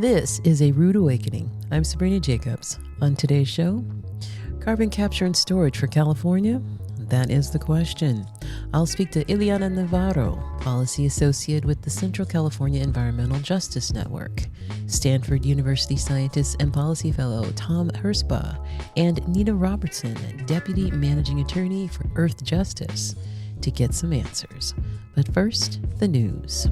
This is A Rude Awakening. I'm Sabrina Jacobs. On today's show, carbon capture and storage for California? That is the question. I'll speak to Ileana Navarro, policy associate with the Central California Environmental Justice Network, Stanford University scientist and policy fellow Tom Herspa, and Nina Robertson, deputy managing attorney for Earth Justice, to get some answers. But first, the news.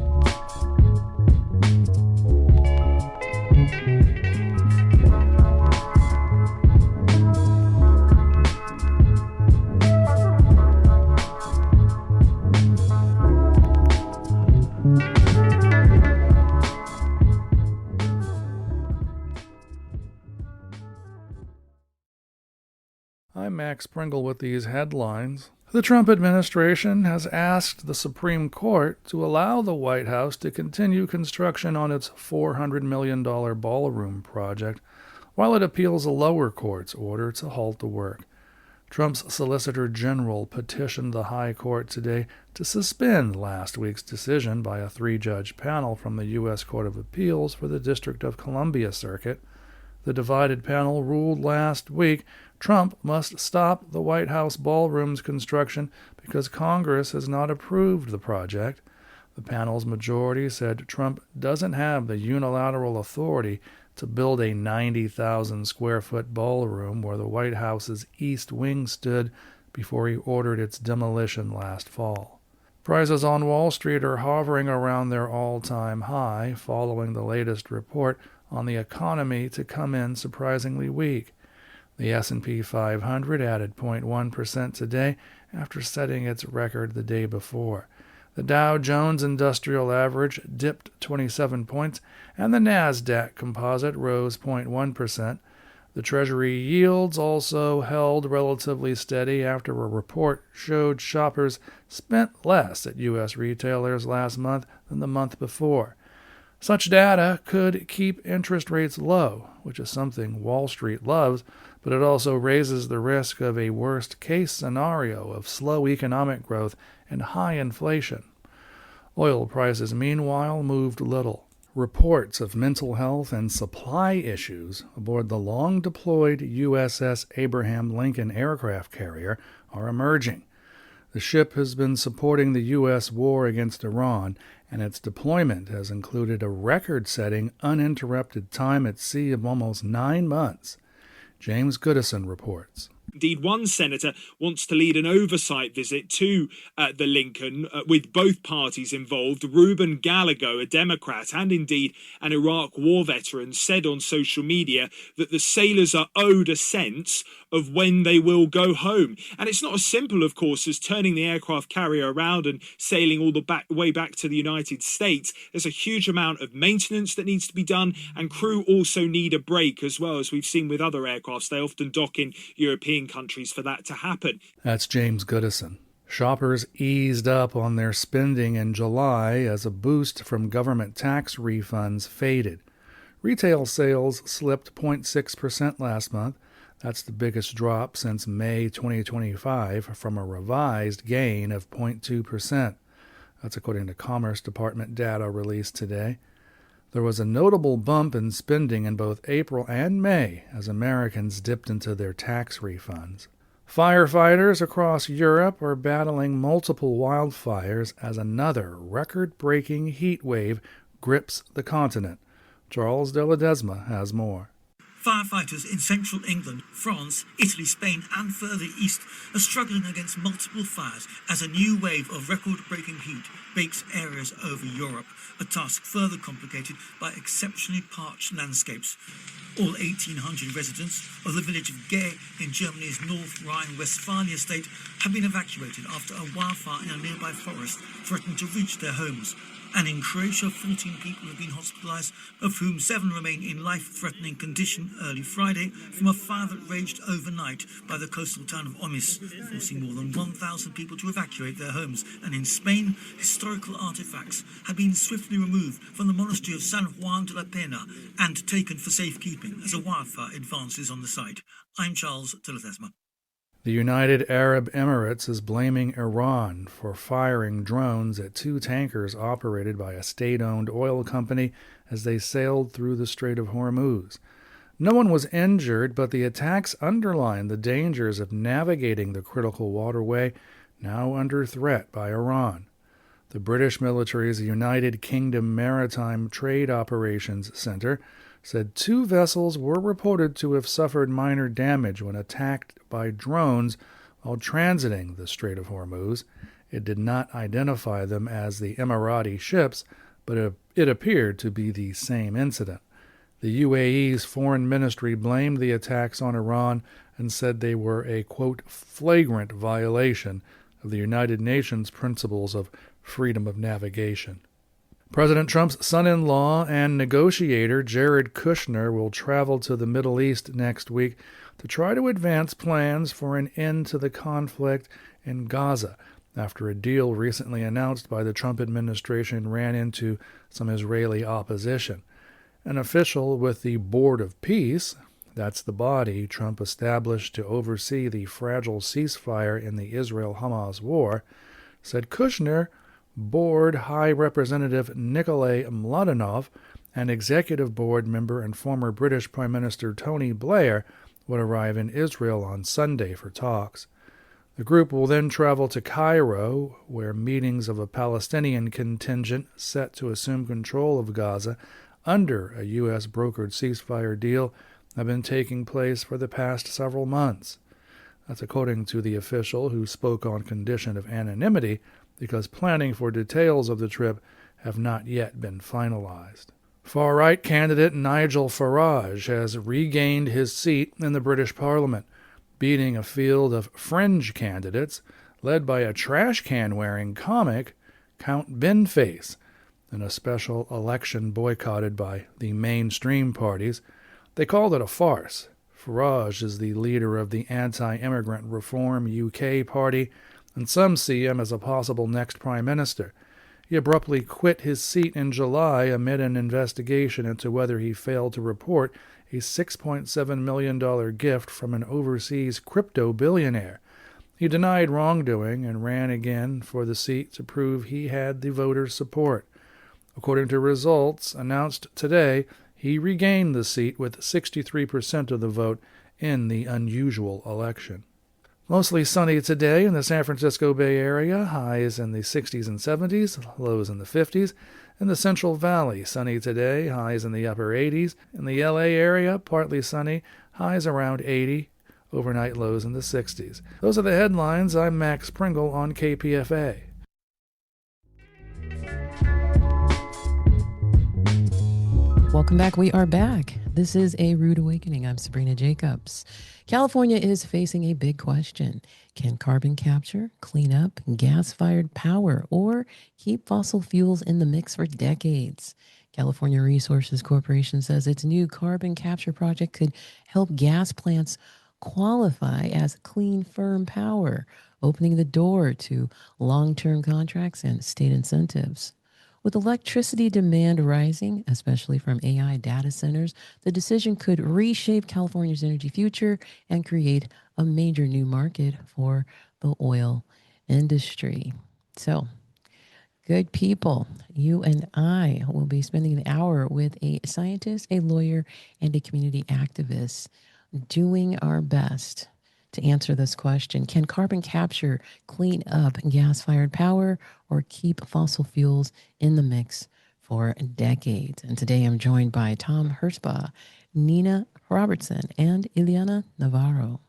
I'm Max Pringle with these headlines. The Trump administration has asked the Supreme Court to allow the White House to continue construction on its $400 million ballroom project while it appeals a lower court's order to halt the work. Trump's Solicitor General petitioned the High Court today to suspend last week's decision by a three-judge panel from the U.S. Court of Appeals for the District of Columbia Circuit. The divided panel ruled last week Trump must stop the White House ballroom's construction because Congress has not approved the project. The panel's majority said Trump doesn't have the unilateral authority to build a 90,000-square-foot ballroom where the White House's East Wing stood before he ordered its demolition last fall. Prices on Wall Street are hovering around their all-time high following the latest report on the economy to come in surprisingly weak. The S&P 500 added 0.1% today after setting its record the day before. The Dow Jones Industrial Average dipped 27 points, and the Nasdaq Composite rose 0.1%. The Treasury yields also held relatively steady after a report showed shoppers spent less at U.S. retailers last month than the month before. Such data could keep interest rates low, which is something Wall Street loves, but it also raises the risk of a worst-case scenario of slow economic growth and high inflation. Oil prices, meanwhile, moved little. Reports of mental health and supply issues aboard the long-deployed USS Abraham Lincoln aircraft carrier are emerging. The ship has been supporting the U.S. war against Iran, and its deployment has included a record-setting uninterrupted time at sea of almost 9 months. James Goodison reports. Indeed, one senator wants to lead an oversight visit to the Lincoln with both parties involved. Reuben Gallagher, a Democrat and indeed an Iraq war veteran, said on social media that the sailors are owed a sense of when they will go home. And it's not as simple, of course, as turning the aircraft carrier around and sailing all the way back to the United States. There's a huge amount of maintenance that needs to be done, and crew also need a break as well, as we've seen with other aircrafts. They often dock in European countries for that to happen. That's James Goodison. Shoppers eased up on their spending in July as a boost from government tax refunds faded. Retail sales slipped 0.6% last month. That's the biggest drop since May 2025 from a revised gain of 0.2%. That's according to Commerce Department data released today. There was a notable bump in spending in both April and May as Americans dipped into their tax refunds. Firefighters across Europe are battling multiple wildfires as another record-breaking heat wave grips the continent. Charles de Ledesma has more. Firefighters in central England, France, Italy, Spain and further east are struggling against multiple fires as a new wave of record-breaking heat bakes areas over Europe, a task further complicated by exceptionally parched landscapes. All 1,800 residents of the village of Gay in Germany's North Rhine-Westphalia state have been evacuated after a wildfire in a nearby forest threatened to reach their homes. And in Croatia, 14 people have been hospitalized, of whom 7 remain in life-threatening condition early Friday from a fire that raged overnight by the coastal town of Omis, forcing more than 1,000 people to evacuate their homes. And in Spain, historical artifacts have been swiftly removed from the monastery of San Juan de la Pena and taken for safekeeping as a wildfire advances on the site. I'm Charles de Ledesma. The United Arab Emirates is blaming Iran for firing drones at 2 tankers operated by a state-owned oil company as they sailed through the Strait of Hormuz. No one was injured, but the attacks underlined the dangers of navigating the critical waterway, now under threat by Iran. The British military's United Kingdom Maritime Trade Operations Centre said 2 vessels were reported to have suffered minor damage when attacked by drones while transiting the Strait of Hormuz. It did not identify them as the Emirati ships, but it appeared to be the same incident. The UAE's foreign ministry blamed the attacks on Iran and said they were a, quote, flagrant violation of the United Nations principles of freedom of navigation. President Trump's son-in-law and negotiator Jared Kushner will travel to the Middle East next week to try to advance plans for an end to the conflict in Gaza after a deal recently announced by the Trump administration ran into some Israeli opposition. An official with the Board of Peace, that's the body Trump established to oversee the fragile ceasefire in the Israel-Hamas war, said Kushner, Board High Representative Nikolay Mladenov, and Executive Board member and former British Prime Minister Tony Blair would arrive in Israel on Sunday for talks. The group will then travel to Cairo, where meetings of a Palestinian contingent set to assume control of Gaza under a U.S. brokered ceasefire deal have been taking place for the past several months. That's according to the official, who spoke on condition of anonymity because planning for details of the trip have not yet been finalized. Far-right candidate Nigel Farage has regained his seat in the British Parliament, beating a field of fringe candidates led by a trash-can-wearing comic, Count Binface, in a special election boycotted by the mainstream parties. They called it a farce. Farage is the leader of the anti-immigrant Reform UK party, and some see him as a possible next prime minister. He abruptly quit his seat in July amid an investigation into whether he failed to report a $6.7 million gift from an overseas crypto billionaire. He denied wrongdoing and ran again for the seat to prove he had the voters' support. According to results announced today, he regained the seat with 63% of the vote in the unusual election. Mostly sunny today in the San Francisco Bay Area, highs in the 60s and 70s, lows in the 50s. In the Central Valley, sunny today, highs in the upper 80s. In the LA area, partly sunny, highs around 80, overnight lows in the 60s. Those are the headlines. I'm Max Pringle on KPFA. Welcome back. We are back. This is A Rude Awakening. I'm Sabrina Jacobs. California is facing a big question. Can carbon capture clean up gas-fired power or keep fossil fuels in the mix for decades? California Resources Corporation says its new carbon capture project could help gas plants qualify as clean, firm power, opening the door to long-term contracts and state incentives. With electricity demand rising, especially from AI data centers, the decision could reshape California's energy future and create a major new market for the oil industry. So, good people, you and I will be spending an hour with a scientist, a lawyer, and a community activist doing our best to answer this question. Can carbon capture clean up gas-fired power or keep fossil fuels in the mix for decades? And today I'm joined by Tom Hirschbaugh, Nina Robertson, and Ileana Navarro.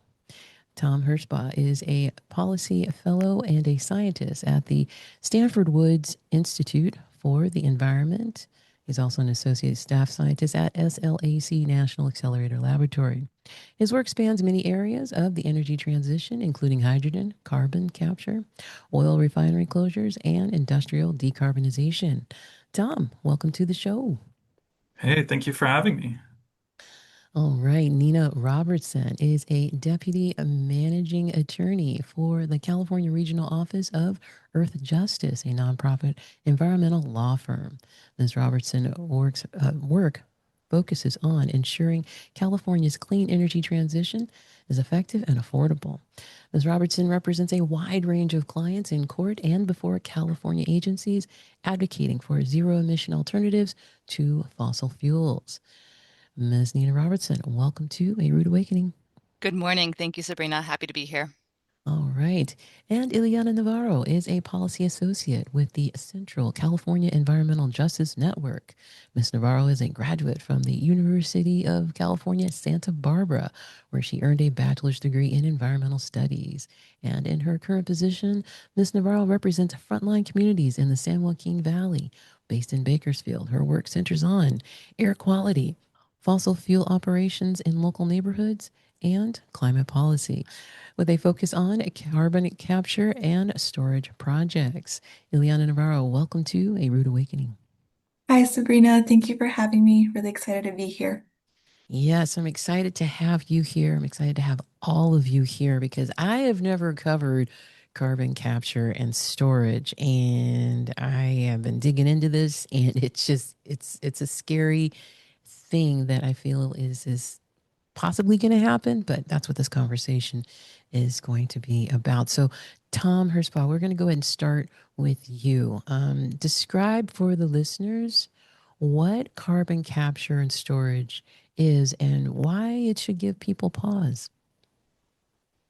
Tom Hirschbaugh is a policy fellow and a scientist at the Stanford Woods Institute for the Environment. He's also an associate staff scientist at SLAC National Accelerator Laboratory. His work spans many areas of the energy transition, including hydrogen, carbon capture, oil refinery closures, and industrial decarbonization. Tom, welcome to the show. Hey, thank you for having me. All right. Nina Robertson is a deputy managing attorney for the California Regional Office of Earth Justice, a nonprofit environmental law firm. Ms. Robertson work focuses on ensuring California's clean energy transition is effective and affordable. Ms. Robertson represents a wide range of clients in court and before California agencies advocating for zero-emission alternatives to fossil fuels. Ms. Nina Robertson, welcome to A Rude Awakening. Good morning. Thank you, Sabrina. Happy to be here. All right. And Ileana Navarro is a policy associate with the Central California Environmental Justice Network. Ms. Navarro is a graduate from the University of California, Santa Barbara, where she earned a bachelor's degree in environmental studies. And in her current position, Ms. Navarro represents frontline communities in the San Joaquin Valley. Based in Bakersfield, her work centers on air quality, fossil fuel operations in local neighborhoods, and climate policy, with a focus on carbon capture and storage projects. Ileana Navarro, welcome to A Rude Awakening. Hi, Sabrina. Thank you for having me. Really excited to be here. Yes, I'm excited to have you here. I'm excited to have all of you here because I have never covered carbon capture and storage, and I have been digging into this, and it's a scary thing that I feel is possibly going to happen, but that's what this conversation is going to be about. So, Tom Hirschbaugh, we're going to go ahead and start with you. Describe for the listeners what carbon capture and storage is and why it should give people pause.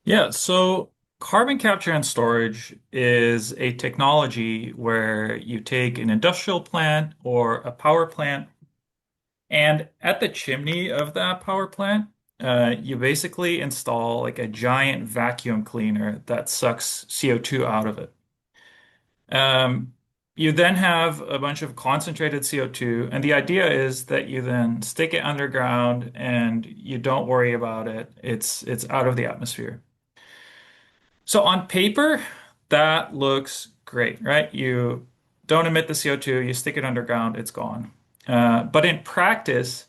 Yeah, so carbon capture and storage is a technology where you take an industrial plant or a power plant, and at the chimney of that power plant, you basically install like a giant vacuum cleaner that sucks CO2 out of it. Um, you then have a bunch of concentrated CO2, and the idea is that you then stick it underground and you don't worry about it. It's out of the atmosphere. So on paper, that looks great, right? You don't emit the CO2, you stick it underground, it's gone. But in practice,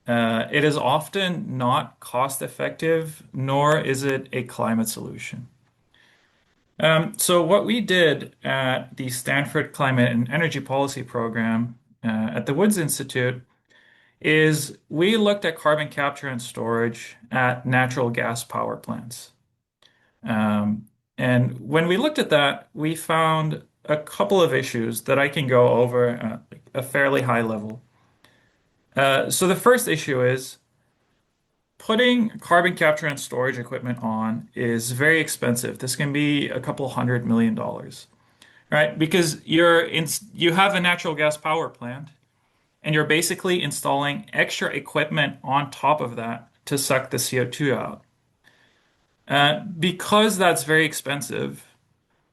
it is often not cost effective, nor is it a climate solution. So what we did at the Stanford Climate and Energy Policy Program at the Woods Institute is we looked at carbon capture and storage at natural gas power plants. And when we looked at that, we found a couple of issues that I can go over at a fairly high level. So the first issue is putting carbon capture and storage equipment on is very expensive. This can be a couple $100 million, right? Because you have a natural gas power plant and you're basically installing extra equipment on top of that to suck the CO2 out. Because that's very expensive,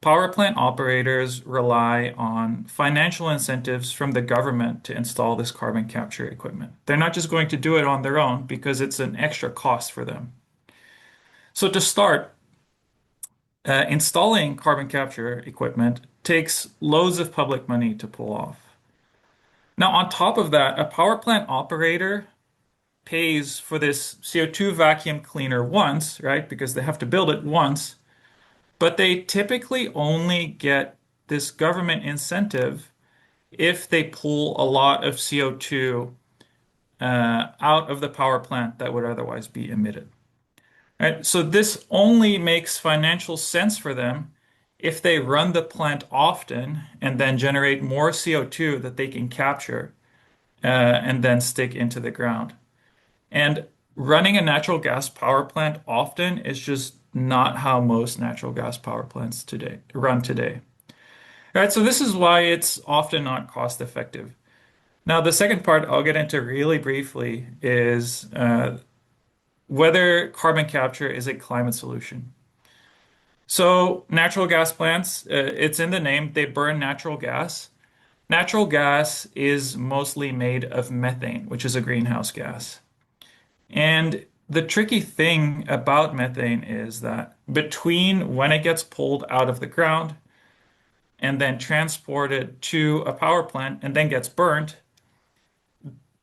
power plant operators rely on financial incentives from the government to install this carbon capture equipment. They're not just going to do it on their own because it's an extra cost for them. So to start, installing carbon capture equipment takes loads of public money to pull off. Now, on top of that, a power plant operator pays for this CO2 vacuum cleaner once, right? Because they have to build it once. But they typically only get this government incentive if they pull a lot of CO2 out of the power plant that would otherwise be emitted. Right? So this only makes financial sense for them if they run the plant often and then generate more CO2 that they can capture and then stick into the ground. And running a natural gas power plant often is just not how most natural gas power plants run today. All right, so this is why it's often not cost effective. Now, the second part I'll get into really briefly is whether carbon capture is a climate solution. So natural gas plants, it's in the name, they burn natural gas. Natural gas is mostly made of methane, which is a greenhouse gas. And the tricky thing about methane is that between when it gets pulled out of the ground and then transported to a power plant and then gets burnt,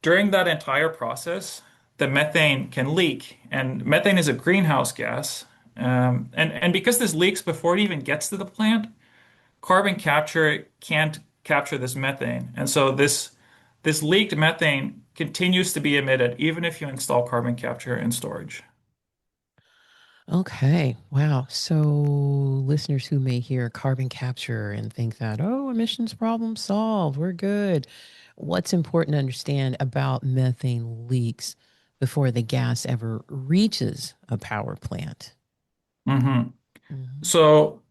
during that entire process, the methane can leak. And methane is a greenhouse gas. And because this leaks before it even gets to the plant, carbon capture can't capture this methane. And so this this leaked methane continues to be emitted even if you install carbon capture and storage. Okay. Wow. So listeners who may hear carbon capture and think that, oh, emissions problem solved, we're good. What's important to understand about methane leaks before the gas ever reaches a power plant? hmm Mhm. So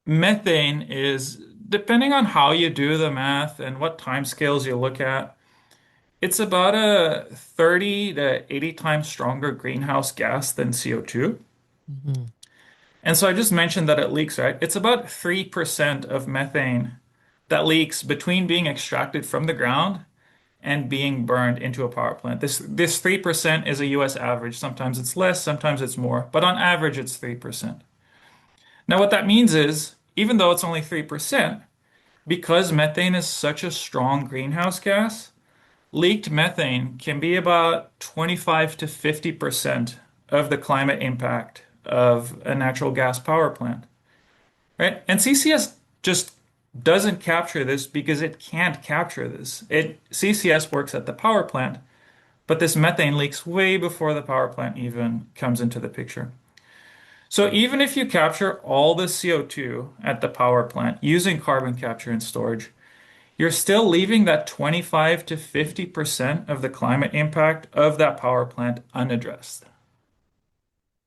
methane is, depending on how you do the math and what time scales you look at, it's about a 30 to 80 times stronger greenhouse gas than CO2. Mhm. And so I just mentioned that it leaks, right? It's about 3% of methane that leaks between being extracted from the ground and being burned into a power plant. This 3% is a US average. Sometimes it's less, sometimes it's more, but on average it's 3%. Now what that means is, even though it's only 3%, because methane is such a strong greenhouse gas, leaked methane can be about 25 to 50% of the climate impact of a natural gas power plant, right? And CCS just doesn't capture this because it can't capture this. CCS works at the power plant, but this methane leaks way before the power plant even comes into the picture. So even if you capture all the CO2 at the power plant using carbon capture and storage, you're still leaving that 25 to 50% of the climate impact of that power plant unaddressed.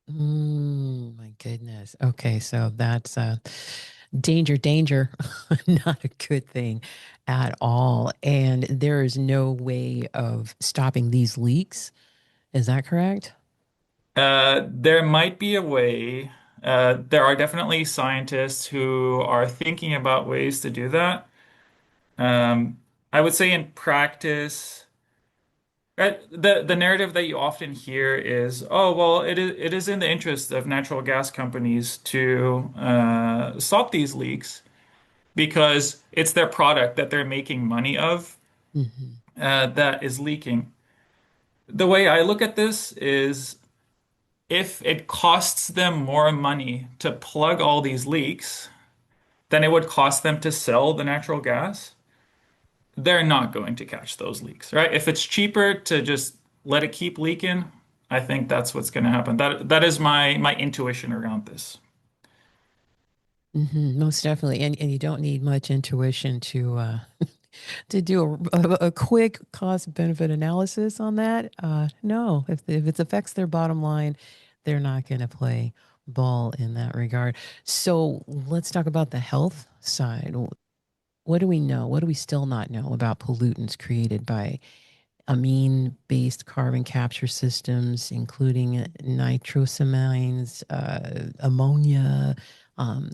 My goodness. Okay, so that's danger, danger, not a good thing at all. And there is no way of stopping these leaks. Is that correct? There might be a way. There are definitely scientists who are thinking about ways to do that. Um, I would say in practice, the narrative that you often hear is, oh, well, it is in the interest of natural gas companies to stop these leaks because it's their product that they're making money of Hmm. that is leaking. The way I look at this is if it costs them more money to plug all these leaks than it would cost them to sell the natural gas, they're not going to catch those leaks, right? If it's cheaper to just let it keep leaking, I think that's what's going to happen. That is my intuition around this. Most definitely. And you don't need much intuition to do a quick cost benefit analysis on that. No, if it affects their bottom line, they're not going to play ball in that regard. So let's talk about the health side. What do we know? What do we still not know about pollutants created by amine-based carbon capture systems, including nitrosamines, ammonia,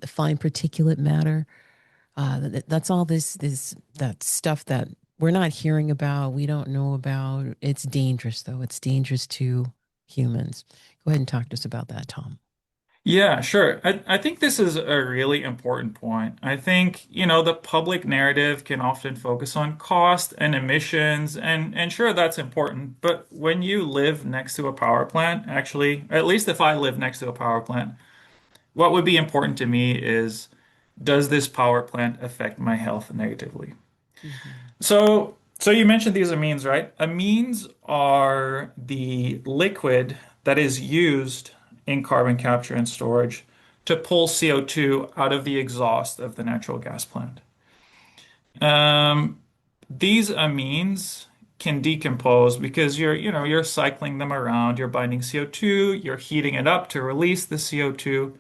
fine particulate matter? That's all this that stuff that we're not hearing about, we don't know about. It's dangerous though. It's dangerous to humans. Go ahead and talk to us about that, Tom. Yeah, sure. I think this is a really important point. I think, the public narrative can often focus on cost and emissions, and sure, that's important. But when you live next to a power plant, actually, at least if I live next to a power plant, what would be important to me is, does this power plant affect my health negatively? Hmm. So you mentioned these amines, right? Amines are the liquid that is used in carbon capture and storage to pull CO2 out of the exhaust of the natural gas plant. Um, these amines can decompose because you're cycling them around, you're binding CO2, you're heating it up to release the CO2,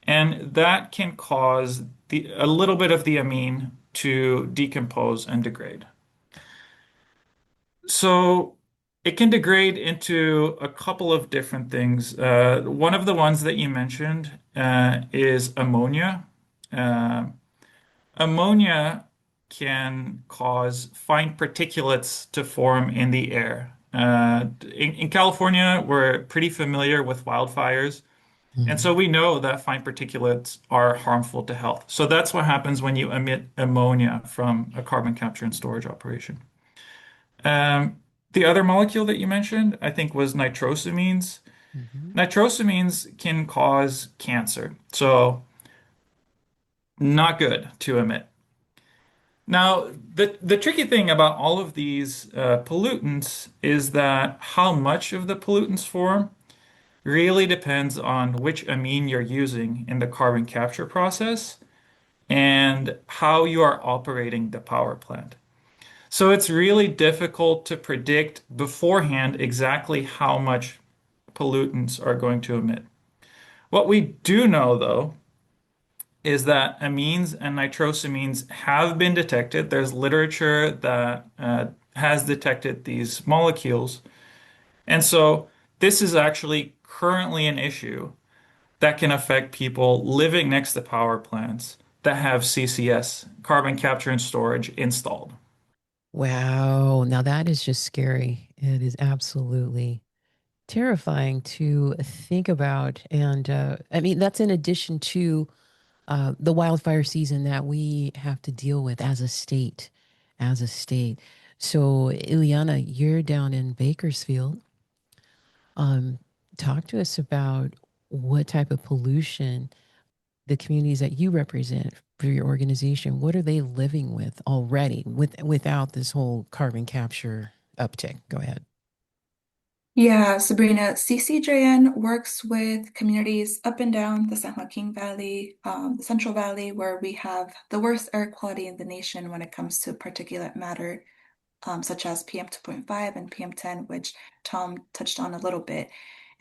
and that can cause a little bit of the amine to decompose and degrade. So it can degrade into a couple of different things. One of the ones that you mentioned is ammonia. Uh, Ammonia can cause fine particulates to form in the air. In California, we're pretty familiar with wildfires, and so Hmm. we know that fine particulates are harmful to health. So that's what happens when you emit ammonia from a carbon capture and storage operation. The other molecule that you mentioned, I think, was nitrosamines. Hmm. Nitrosamines can cause cancer, so not good to emit. Now, the tricky thing about all of these pollutants is that how much of the pollutants form really depends on which amine you're using in the carbon capture process and how you are operating the power plant. So it's really difficult to predict beforehand exactly how much pollutants are going to emit. What we do know, though, is that amines and nitrosamines have been detected. There's literature that has detected these molecules. And so this is actually currently an issue that can affect people living next to power plants that have CCS, carbon capture and storage, installed. Wow. Now that is just scary. It is absolutely terrifying to think about. And I mean, that's in addition to the wildfire season that we have to deal with as a state, as a state. So, Ileana, you're down in Bakersfield. Um, Talk to us about what type of pollution the communities that you represent for your organization, what are they living with already without this whole carbon capture uptick? Go ahead. Yeah, Sabrina, CCJN works with communities up and down the San Joaquin Valley, the Central Valley, where we have the worst air quality in the nation when it comes to particulate matter, such as PM 2.5 and PM10, which Tom touched on a little bit.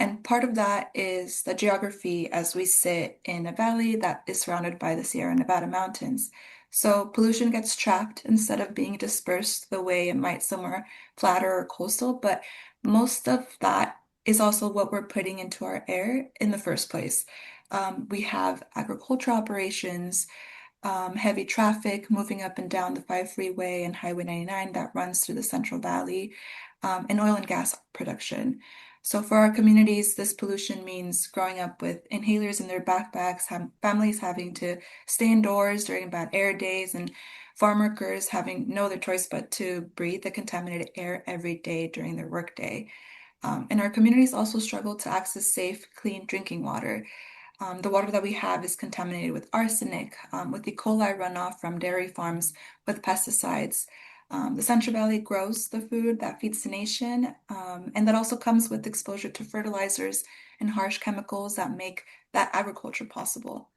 And part of that is the geography as we sit in a valley that is surrounded by the Sierra Nevada mountains. So pollution gets trapped instead of being dispersed the way it might somewhere flatter or coastal, but most of that is also what we're putting into our air in the first place. We have agricultural operations, heavy traffic moving up and down the 5 freeway and Highway 99 that runs through the Central Valley, and oil and gas production. So for our communities, this pollution means growing up with inhalers in their backpacks, families having to stay indoors during bad air days, and farm workers having no other choice but to breathe the contaminated air every day during their workday. And our communities also struggle to access safe, clean drinking water. The water that we have is contaminated with arsenic, with E. coli runoff from dairy farms with pesticides. The Central Valley grows the food that feeds the nation, and that also comes with exposure to fertilizers and harsh chemicals that make that agriculture possible.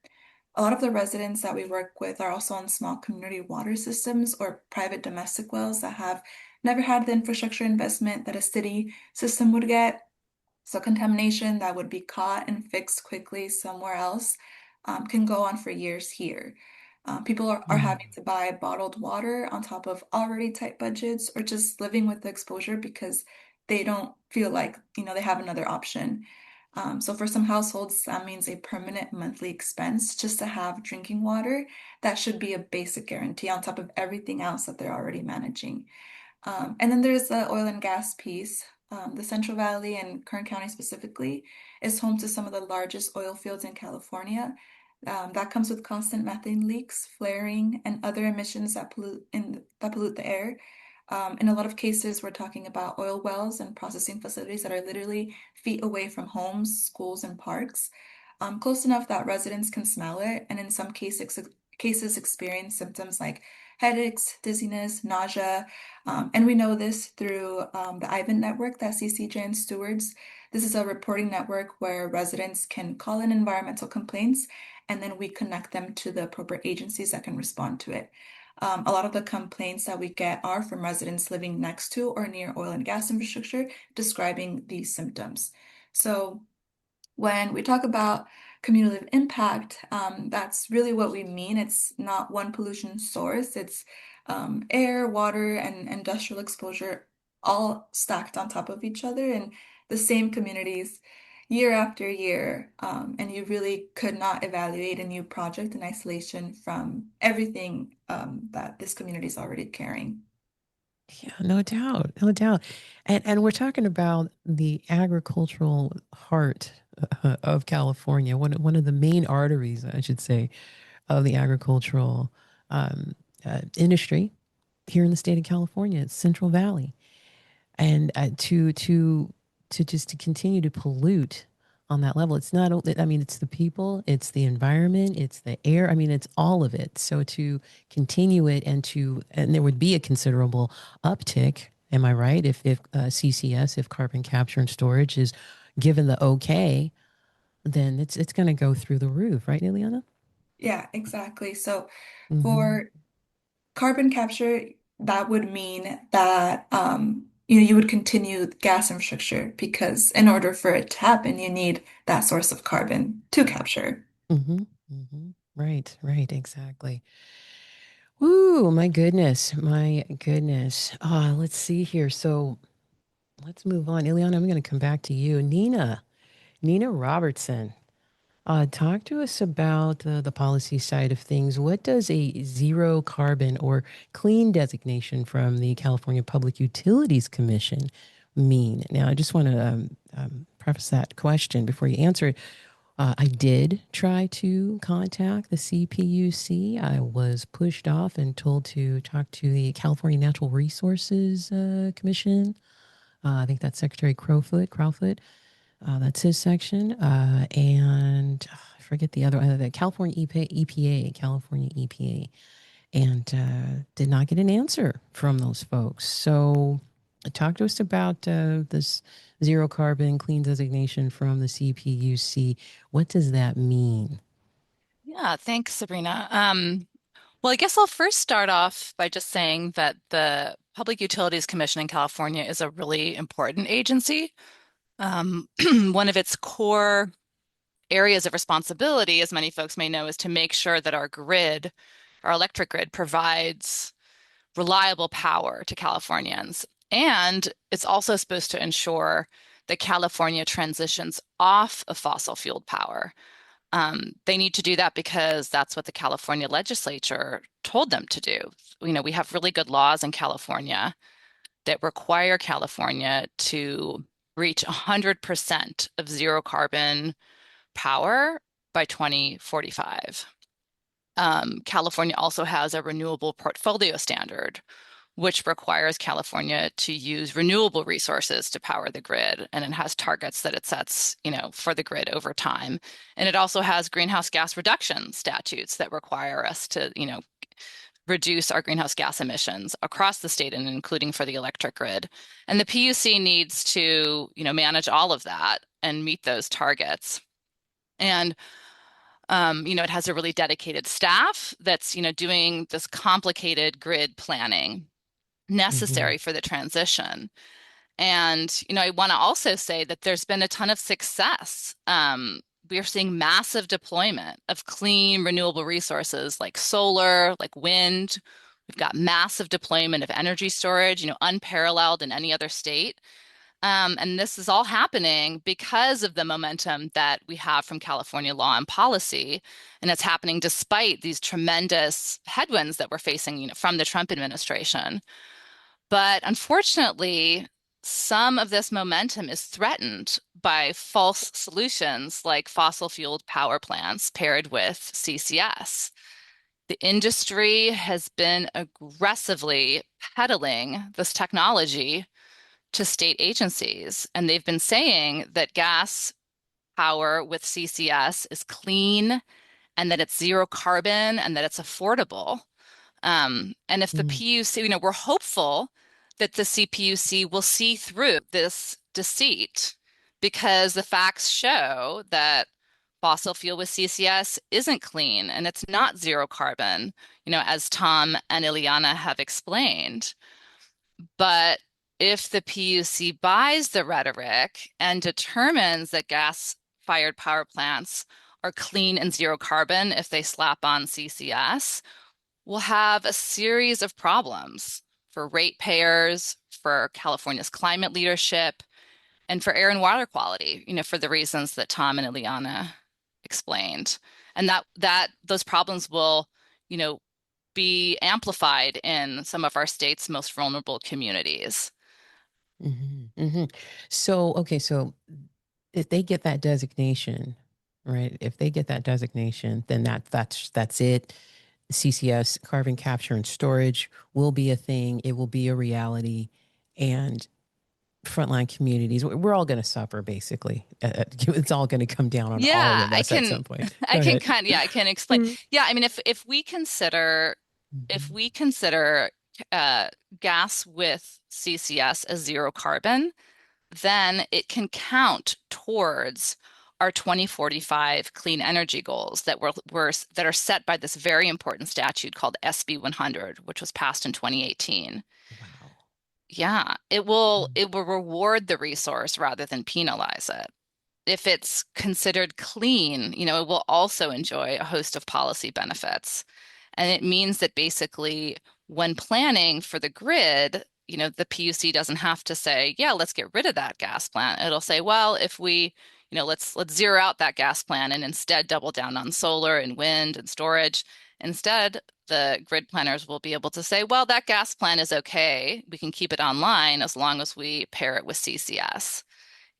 A lot of the residents that we work with are also on small community water systems or private domestic wells that have never had the infrastructure investment that a city system would get. So contamination that would be caught and fixed quickly somewhere else can go on for years here. People are Mm. having to buy bottled water on top of already tight budgets or just living with the exposure because they don't feel like, they have another option. So for some households, that means a permanent monthly expense just to have drinking water. That should be a basic guarantee on top of everything else that they're already managing. And then there's the oil and gas piece. The Central Valley and Kern County specifically is home to some of the largest oil fields in California. That comes with constant methane leaks, flaring, and other emissions that pollute the air. In a lot of cases, we're talking about oil wells and processing facilities that are literally feet away from homes, schools, and parks, close enough that residents can smell it, and in some cases experience symptoms like headaches, dizziness, nausea. And we know this through the IVENT network that CCJN stewards. This is a reporting network where residents can call in environmental complaints, and then we connect them to the appropriate agencies that can respond to it. A lot of the complaints that we get are from residents living next to or near oil and gas infrastructure describing these symptoms. So when we talk about cumulative impact, that's really what we mean. It's not one pollution source, it's air, water, and industrial exposure all stacked on top of each other in the same communities year after year. And you really could not evaluate a new project in isolation from everything that this community is already carrying. Yeah, no doubt, no doubt. And we're talking about the agricultural heart of California, one of the main arteries, I should say, of the agricultural industry here in the state of California. It's Central Valley, and to just to continue to pollute on that level. It's not, I mean, it's the people, it's the environment, it's the air. I mean, it's all of it. So to continue it and there would be a considerable uptick. Am I right? If CCS, if carbon capture and storage is given the okay, then it's going to go through the roof, right, Ileana? Yeah, exactly. So Mm-hmm. for carbon capture, that would mean that you would continue gas infrastructure because in order for it to happen, you need that source of carbon to capture. Mm-hmm. Mm-hmm. Right, right, exactly. Ooh, my goodness, my goodness. Let's see here. So let's move on. Ileana, I'm going to come back to you. Nina Robertson. Talk to us about the policy side of things. What does a zero carbon or clean designation from the California Public Utilities Commission mean? Now, I just want to preface that question before you answer it. I did try to contact the CPUC. I was pushed off and told to talk to the California Natural Resources Commission. I think that's Secretary Crowfoot. That's his section. And I forget the other, the California California EPA, and did not get an answer from those folks. So talk to us about this zero carbon clean designation from the CPUC. What does that mean? Yeah, thanks, Sabrina. Well, I guess I'll first start off by just saying that the Public Utilities Commission in California is a really important agency. One of its core areas of responsibility, as many folks may know, is to make sure that our grid, our electric grid, provides reliable power to Californians. And it's also supposed to ensure that California transitions off of fossil fueled power. They need to do that because that's what the California legislature told them to do. We have really good laws in California that require California to reach 100% of zero carbon power by 2045. California also has a renewable portfolio standard, which requires California to use renewable resources to power the grid. And it has targets that it sets, for the grid over time. And it also has greenhouse gas reduction statutes that require us to, reduce our greenhouse gas emissions across the state and including for the electric grid. And the PUC needs to, manage all of that and meet those targets. And it has a really dedicated staff that's, doing this complicated grid planning Mm-hmm. necessary for the transition. And, I want to also say that there's been a ton of success. We are seeing massive deployment of clean renewable resources like solar, like wind. We've got massive deployment of energy storage, unparalleled in any other state. And this is all happening because of the momentum that we have from California law and policy. And it's happening despite these tremendous headwinds that we're facing, from the Trump administration. But unfortunately, some of this momentum is threatened by false solutions like fossil fueled power plants paired with CCS. The industry has been aggressively peddling this technology to state agencies, and they've been saying that gas power with CCS is clean and that it's zero carbon and that it's affordable. And if the PUC, we're hopeful that the CPUC will see through this deceit because the facts show that fossil fuel with CCS isn't clean and it's not zero carbon, as Tom and Ileana have explained. But if the PUC buys the rhetoric and determines that gas-fired power plants are clean and zero carbon if they slap on CCS, we'll have a series of problems for ratepayers, for California's climate leadership, and for air and water quality, for the reasons that Tom and Ileana explained. And that those problems will, you know, be amplified in some of our state's most vulnerable communities. Mm-hmm. Mm-hmm. So, okay, so if they get that designation, right? If they get that designation, then that's it. CCS, carbon capture and storage, will be a thing. It will be a reality. And frontline communities. We're all going to suffer, basically. It's all going to come down on all Yeah, of I us at can some point. I Go can ahead. kind of, yeah, I can explain. Mhm. Yeah, I mean if we consider uh gas with CCS as zero carbon, then it can count towards our 2045 clean energy goals that are set by this very important statute called SB 100, which was passed in 2018. Wow. Yeah, it will reward the resource rather than penalize it. If it's considered clean, it will also enjoy a host of policy benefits. And it means that basically, when planning for the grid, the PUC doesn't have to say, yeah, let's get rid of that gas plant. It'll say, well, if we, let's zero out that gas plant and instead double down on solar and wind and storage. Instead, the grid planners will be able to say, well, that gas plant is okay. We can keep it online as long as we pair it with CCS.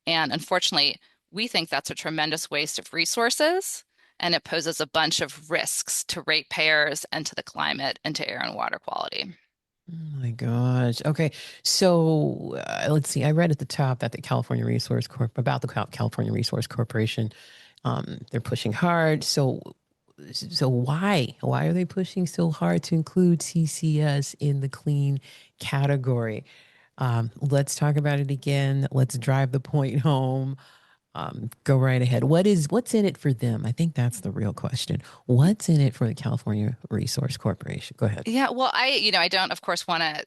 And unfortunately, we think that's a tremendous waste of resources, and it poses a bunch of risks to ratepayers and to the climate and to air and water quality. Oh my gosh. Okay. So let's see. I read at the top that the California Resource Corp about the California Resource Corporation. They're pushing hard. So why are they pushing so hard to include CCS in the clean category? Let's talk about it again. Let's drive the point home. Go right ahead. What's in it for them? I think that's the real question. What's in it for the California Resource Corporation? Go ahead. Yeah, well, I don't, of course, I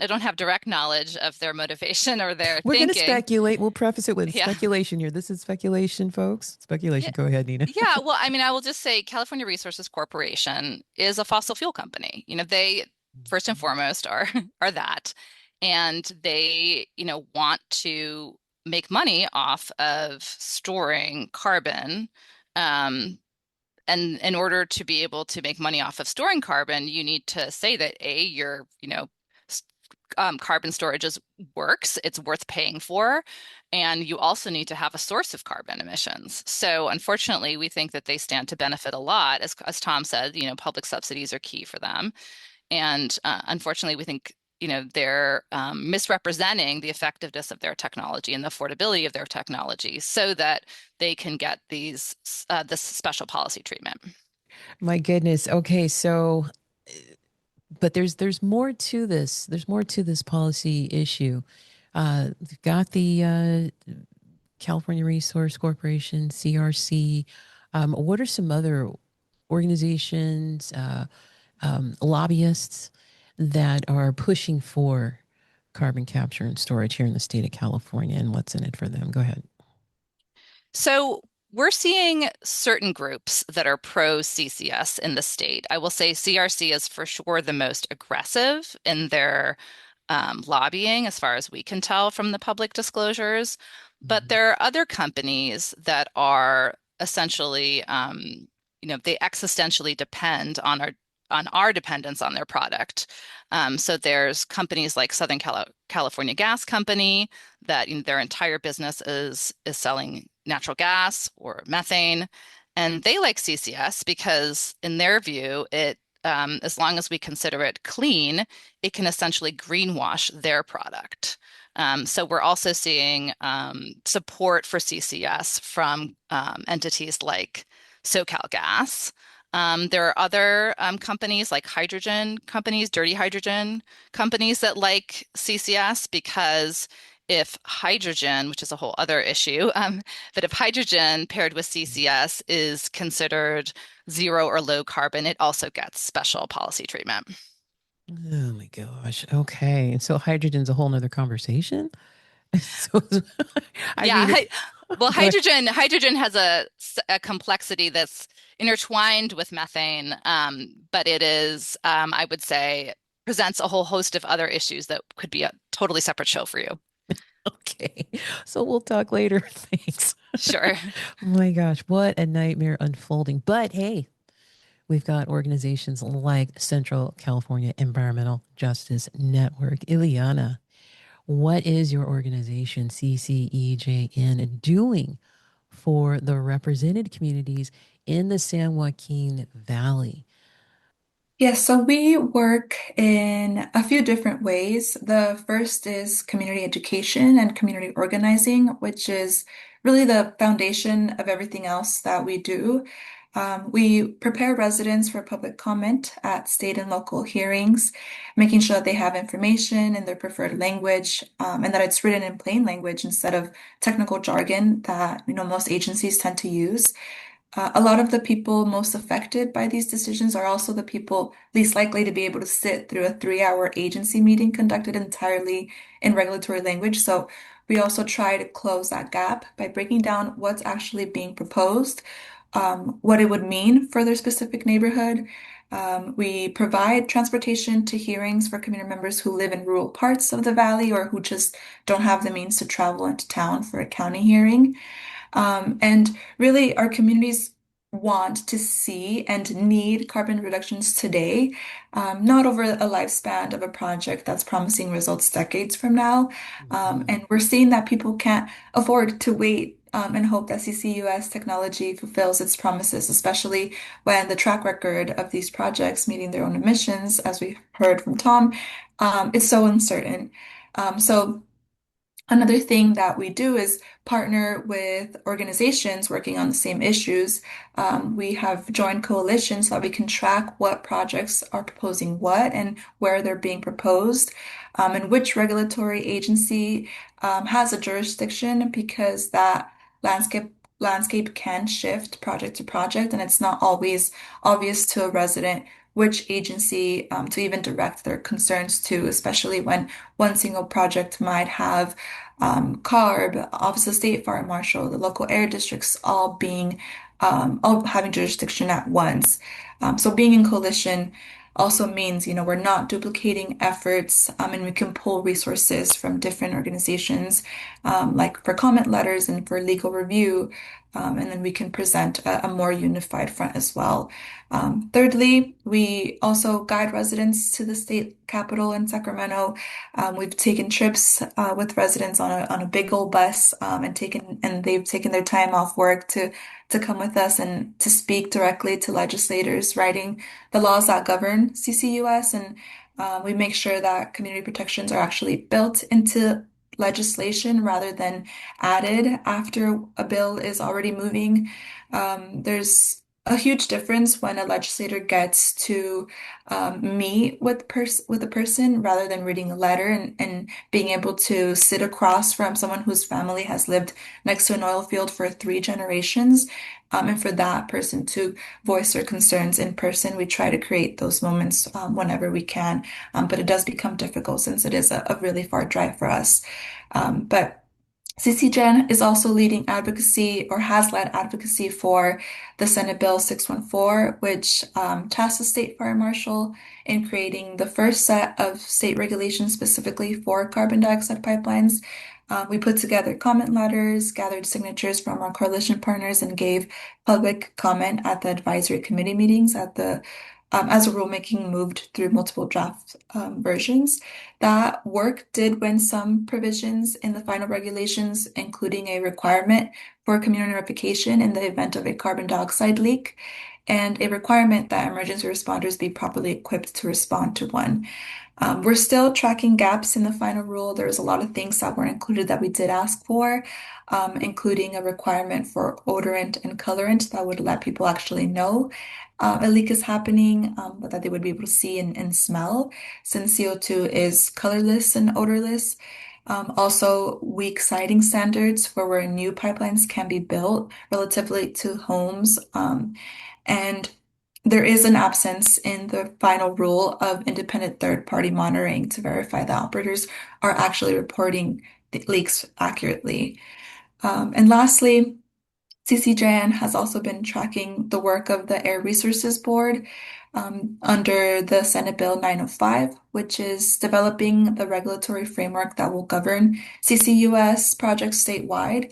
don't have direct knowledge of their motivation or their We're going to thinking. speculate. We'll preface it with Yeah. speculation here. This is speculation, folks. Yeah. Speculation. Go ahead, Nina. Yeah, well, I mean, I will just say California Resources Corporation is a fossil fuel company. They first and foremost are that. And they, want to make money off of storing carbon. Um, and in order to be able to make money off of storing carbon, you need to say that your, carbon storage works, it's worth paying for, and you also need to have a source of carbon emissions. So unfortunately, we think that they stand to benefit a lot. As Tom said, public subsidies are key for them. And unfortunately, we think they're misrepresenting the effectiveness of their technology and the affordability of their technology so that they can get this special policy treatment. My goodness. Okay, so but there's more to this. There's more to this policy issue. We've got the California Resource Corporation, CRC. What are some other organizations, lobbyists that are pushing for carbon capture and storage here in the state of California, and what's in it for them? Go ahead. So we're seeing certain groups that are pro CCS in the state. I will say CRC is for sure the most aggressive in their lobbying, as far as we can tell from the public disclosures. But Mhm. there are other companies that are essentially, they existentially depend on our dependence on their product. So there's companies like California Gas Company that their entire business is selling natural gas or methane, and they like CCS because, in their view, as long as we consider it clean, it can essentially greenwash their product. So we're also seeing support for CCS from entities like SoCalGas. There are other companies like hydrogen companies, dirty hydrogen companies that like CCS because if hydrogen, which is a whole other issue, but if hydrogen paired with CCS is considered zero or low carbon, it also gets special policy treatment. Oh my gosh. Okay. So hydrogen's a whole nother conversation. So I Yeah, mean, well, go ahead. hydrogen has a complexity that's intertwined with methane, but it is, I would say, presents a whole host of other issues that could be a totally separate show for you. Okay. So we'll talk later. Thanks. Sure. Oh my gosh, what a nightmare unfolding. But hey, we've got organizations like Central California Environmental Justice Network. Ileana, what is your organization, CCEJN, doing for the represented communities in the San Joaquin Valley? Yes, so we work in a few different ways. The first is community education and community organizing, which is really the foundation of everything else that we do. We prepare residents for public comment at state and local hearings, making sure that they have information in their preferred language, and that it's written in plain language instead of technical jargon that, most agencies tend to use. A lot of the people most affected by these decisions are also the people least likely to be able to sit through a 3-hour agency meeting conducted entirely in regulatory language. So we also try to close that gap by breaking down what's actually being proposed, what it would mean for their specific neighborhood. We provide transportation to hearings for community members who live in rural parts of the valley or who just don't have the means to travel into town for a county hearing. And really, our communities want to see and need carbon reductions today, not over a lifespan of a project that's promising results decades from now. And we're seeing that people can't afford to wait. And hope that CCUS technology fulfills its promises, especially when the track record of these projects meeting their own emissions, as we heard from Tom, is so uncertain. So another thing that we do is partner with organizations working on the same issues. We have joined coalitions so that we can track what projects are proposing what and where they're being proposed, and which regulatory agency has a jurisdiction because that landscape can shift project to project, and it's not always obvious to a resident which agency to even direct their concerns to, especially when one single project might have CARB, Office of State Fire Marshal, the local air districts all having jurisdiction at once. So being in coalition also means, we're not duplicating efforts, and we can pull resources from different organizations, like for comment letters and for legal review. And then we can present a more unified front as well. Thirdly, we also guide residents to the state capitol in Sacramento. We've taken trips with residents on a big old bus, and they've taken their time off work to come with us and to speak directly to legislators writing the laws that govern CCUS. And we make sure that community protections are actually built into legislation rather than added after a bill is already moving. There's a huge difference when a legislator gets to meet with a person rather than reading a letter and being able to sit across from someone whose family has lived next to an oil field for 3 generations. And for that person to voice their concerns in person, we try to create those moments whenever we can. But it does become difficult since it is a really far drive for us. But CCGen is also leading advocacy or has led advocacy for the Senate Bill 614, which tasked the state fire marshal in creating the first set of state regulations specifically for carbon dioxide pipelines. We put together comment letters, gathered signatures from our coalition partners, and gave public comment at the advisory committee meetings as the rulemaking moved through multiple draft versions. That work did win some provisions in the final regulations, including a requirement for community notification in the event of a carbon dioxide leak, and a requirement that emergency responders be properly equipped to respond to one. We're still tracking gaps in the final rule. There's a lot of things that were included that we did ask for, including a requirement for odorant and colorant that would let people actually know a leak is happening, but that they would be able to see and smell, since CO2 is colorless and odorless. Also, weak siting standards for where new pipelines can be built relatively to homes. And there is an absence in the final rule of independent third-party monitoring to verify that operators are actually reporting the leaks accurately. And lastly, CCJN has also been tracking the work of the Air Resources Board under the Senate Bill 905, which is developing the regulatory framework that will govern CCUS projects statewide.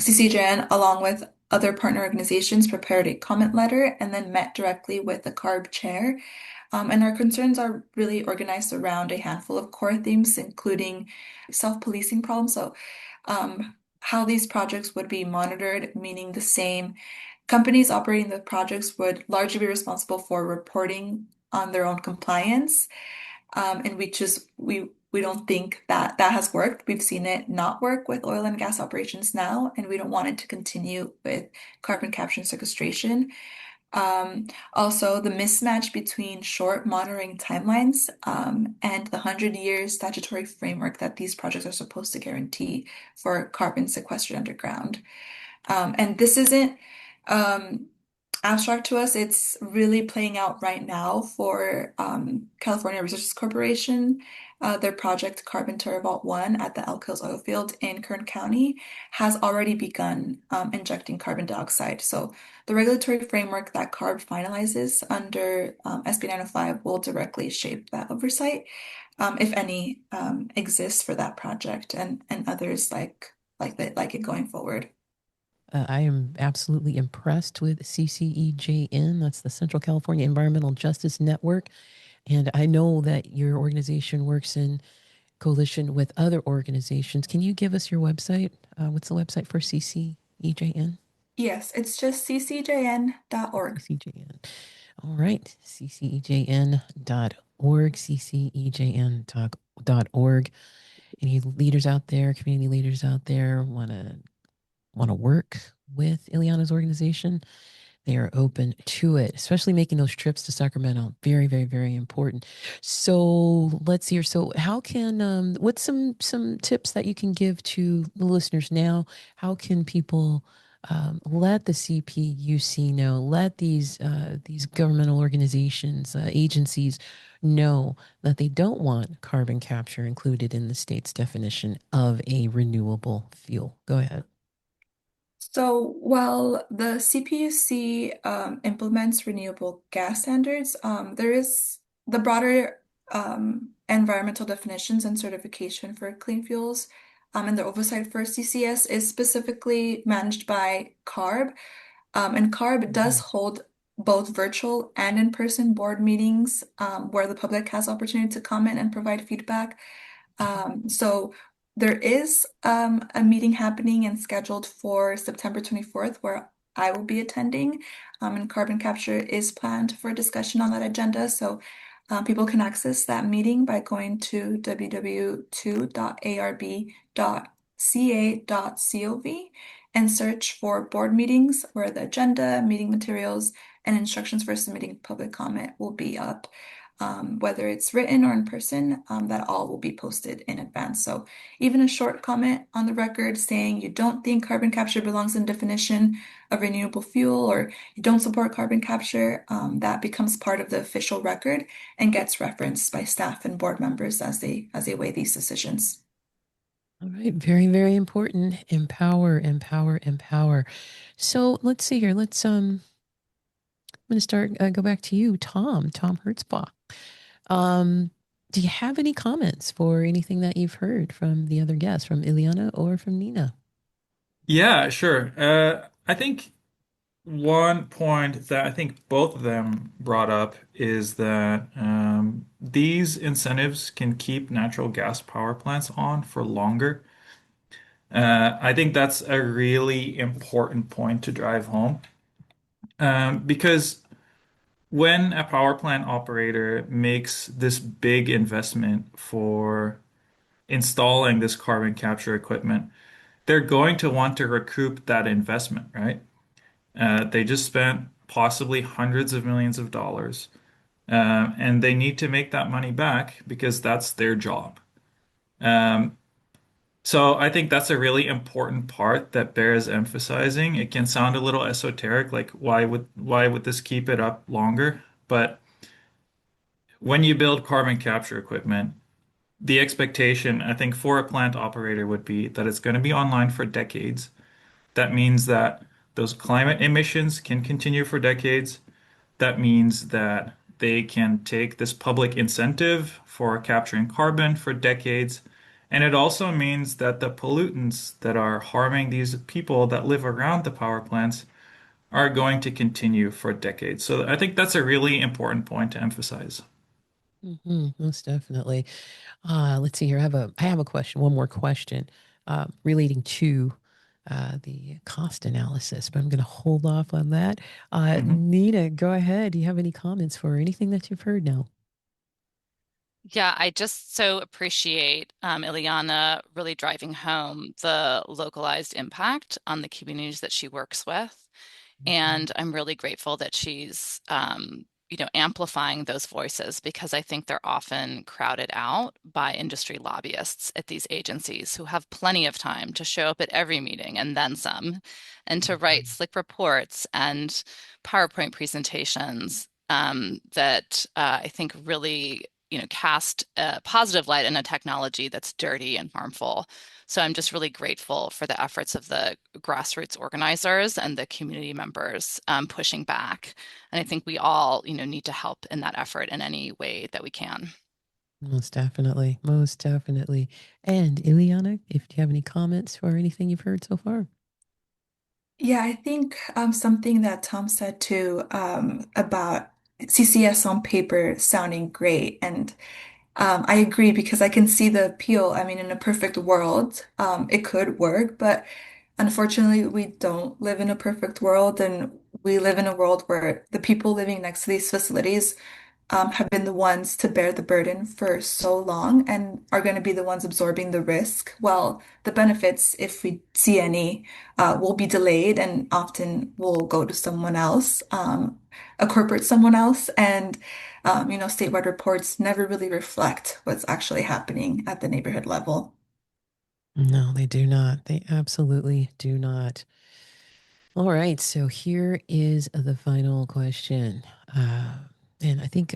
CCJN, along with other partner organizations, prepared a comment letter and then met directly with the CARB chair. And our concerns are really organized around a handful of core themes, including self-policing problems. So, how these projects would be monitored, meaning the same companies operating the projects would largely be responsible for reporting on their own compliance. And we don't think that that has worked. We've seen it not work with oil and gas operations now, and we don't want it to continue with carbon capture and sequestration. Also, the mismatch between short monitoring timelines and the 100-year statutory framework that these projects are supposed to guarantee for carbon sequestered underground. And this isn't um, abstract to us. It's really playing out right now for California Resources Corporation. Their project Carbon TerraVault 1 at the Elk Hills oil field in Kern County has already begun injecting carbon dioxide. So the regulatory framework that CARB finalizes under SB 905 will directly shape that oversight, if any, exists for that project and others like it going forward. I am absolutely impressed with CCEJN. That's the Central California Environmental Justice Network. And I know that your organization works in coalition with other organizations. Can you give us your website? What's the website for CCEJN? Yes, it's just ccjn.org. CCEJN. All right. CCEJN.org. CCEJN.org. Any leaders out there, community leaders out there want to work with Ileana's organization, they are open to it, especially making those trips to Sacramento. Very, very, very important. So let's hear. So how can what's some tips that you can give to the listeners now? How can people let the CPUC know, let these governmental organizations, agencies know that they don't want carbon capture included in the state's definition of a renewable fuel? Go ahead. So while the CPUC implements renewable gas standards, there is the broader environmental definitions and certification for clean fuels, and the oversight for CCS is specifically managed by CARB. And CARB does Mhm. hold both virtual and in-person board meetings where the public has opportunity to comment and provide feedback. So there is a meeting happening and scheduled for September 24th where I will be attending, and carbon capture is planned for discussion on that agenda. So people can access that meeting by going to www.arb.ca.gov and search for board meetings where the agenda, meeting materials, and instructions for submitting public comment will be up. Whether it's written or in person, that all will be posted in advance. So even a short comment on the record saying you don't think carbon capture belongs in definition of renewable fuel or you don't support carbon capture, that becomes part of the official record and gets referenced by staff and board members as they weigh these decisions. All right, very, very important. Empower, empower, empower. So let's see here. I'm going to start. Go back to you, Tom Hertzbach. Um, do you have any comments for anything that you've heard from the other guests, from Ileana or from Nina? Yeah, sure. I think one point that I think both of them brought up is that these incentives can keep natural gas power plants on for longer. I think that's a really important point to drive home because when a power plant operator makes this big investment for installing this carbon capture equipment, they're going to want to recoup that investment, right? They just spent possibly hundreds of millions of dollars, and they need to make that money back because that's their job. Um, so I think that's a really important part that bears emphasizing. It can sound a little esoteric, like why would this keep it up longer? But when you build carbon capture equipment, the expectation, I think, for a plant operator would be that it's going to be online for decades. That means that those climate emissions can continue for decades. That means that they can take this public incentive for capturing carbon for decades. And it also means that the pollutants that are harming these people that live around the power plants are going to continue for decades. So I think that's a really important point to emphasize. Most definitely. Let's see here. I have a question. One more question relating to the cost analysis, but I'm going to hold off on that. Mhm. Nina, go ahead. Do you have any comments for anything that you've heard now? Yeah, I just so appreciate Ileana really driving home the localized impact on the communities that she works with. And I'm really grateful that she's, amplifying those voices because I think they're often crowded out by industry lobbyists at these agencies who have plenty of time to show up at every meeting and then some, and to write slick reports and PowerPoint presentations that I think really, cast a positive light in a technology that's dirty and harmful. So I'm just really grateful for the efforts of the grassroots organizers and the community members pushing back. And I think we all, need to help in that effort in any way that we can. Most definitely. Most definitely. And Ileana, if you have any comments or anything you've heard so far. Yeah, I think something that Tom said too about CCS on paper sounding great. And I agree because I can see the appeal. I mean, in a perfect world, it could work, but unfortunately, we don't live in a perfect world, and we live in a world where the people living next to these facilities have been the ones to bear the burden for so long and are going to be the ones absorbing the risk. Well, the benefits, if we see any, will be delayed and often will go to someone else, a corporate someone else. And, statewide reports never really reflect what's actually happening at the neighborhood level. No, they do not. They absolutely do not. All right, so here is the final question. And I think